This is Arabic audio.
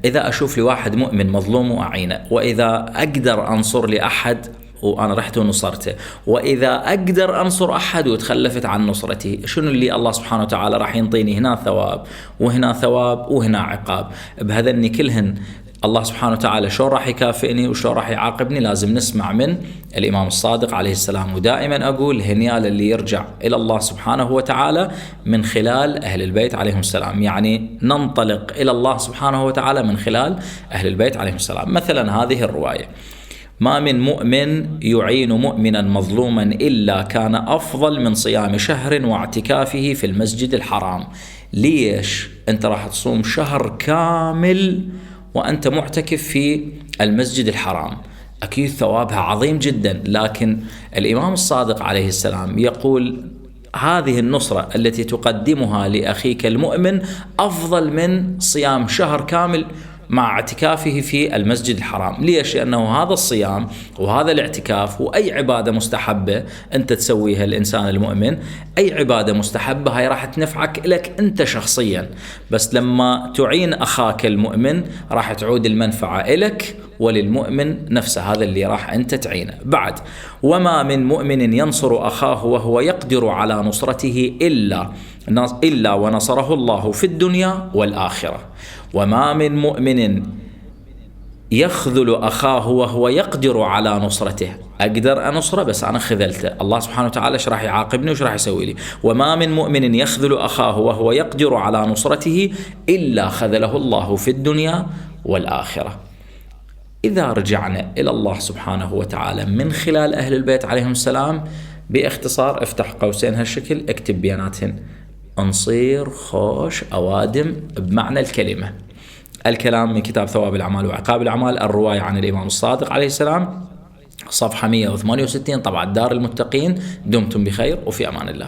إذا أشوف لي واحد مؤمن مظلوم وأعينه، وإذا أقدر أنصر لأحد وأنا رحت ونصرته، وإذا أقدر أنصر أحد وتخلفت عن نصرته، شنو اللي الله سبحانه وتعالى راح ينطيني؟ هنا ثواب وهنا ثواب وهنا عقاب. بهذني كلهن الله سبحانه وتعالى شو راح يكافئني وشو راح يعاقبني؟ لازم نسمع من الإمام الصادق عليه السلام. ودائما أقول هنيال اللي يرجع إلى الله سبحانه وتعالى من خلال أهل البيت عليهم السلام، يعني ننطلق إلى الله سبحانه وتعالى من خلال أهل البيت عليهم السلام. مثلا هذه الرواية: ما من مؤمن يعين مؤمنا مظلوما إلا كان أفضل من صيام شهر واعتكافه في المسجد الحرام. ليش أنت راح تصوم شهر كامل وأنت معتكف في المسجد الحرام؟ أكيد ثوابها عظيم جدا، لكن الإمام الصادق عليه السلام يقول هذه النصرة التي تقدمها لأخيك المؤمن أفضل من صيام شهر كامل مع اعتكافه في المسجد الحرام. ليش؟ لأنه هذا الصيام وهذا الاعتكاف وأي عبادة مستحبة أنت تسويها الإنسان المؤمن، أي عبادة مستحبة هاي راح تنفعك لك أنت شخصيا، بس لما تعين أخاك المؤمن راح تعود المنفعة إلك وللمؤمن نفسه، هذا اللي راح أنت تعينه. بعد: وما من مؤمن ينصر أخاه وهو يقدر على نصرته إلا ونصره الله في الدنيا والآخرة. وما من مؤمن يخذل أخاه وهو يقدر على نصرته، أقدر أنصره بس أنا خذلته، الله سبحانه وتعالى إيش راح يعاقبني وإيش راح يسوي لي؟ وما من مؤمن يخذل أخاه وهو يقدر على نصرته إلا خذله الله في الدنيا والآخرة. إذا رجعنا إلى الله سبحانه وتعالى من خلال أهل البيت عليهم السلام، باختصار افتح قوسين هالشكل، اكتب بياناتهن: نصير خوش أوادم بمعنى الكلمة. الكلام من كتاب ثواب الأعمال وعقاب الأعمال، الرواية عن الإمام الصادق عليه السلام، صفحة 168، طبعا دار المتقين. دمتم بخير وفي أمان الله.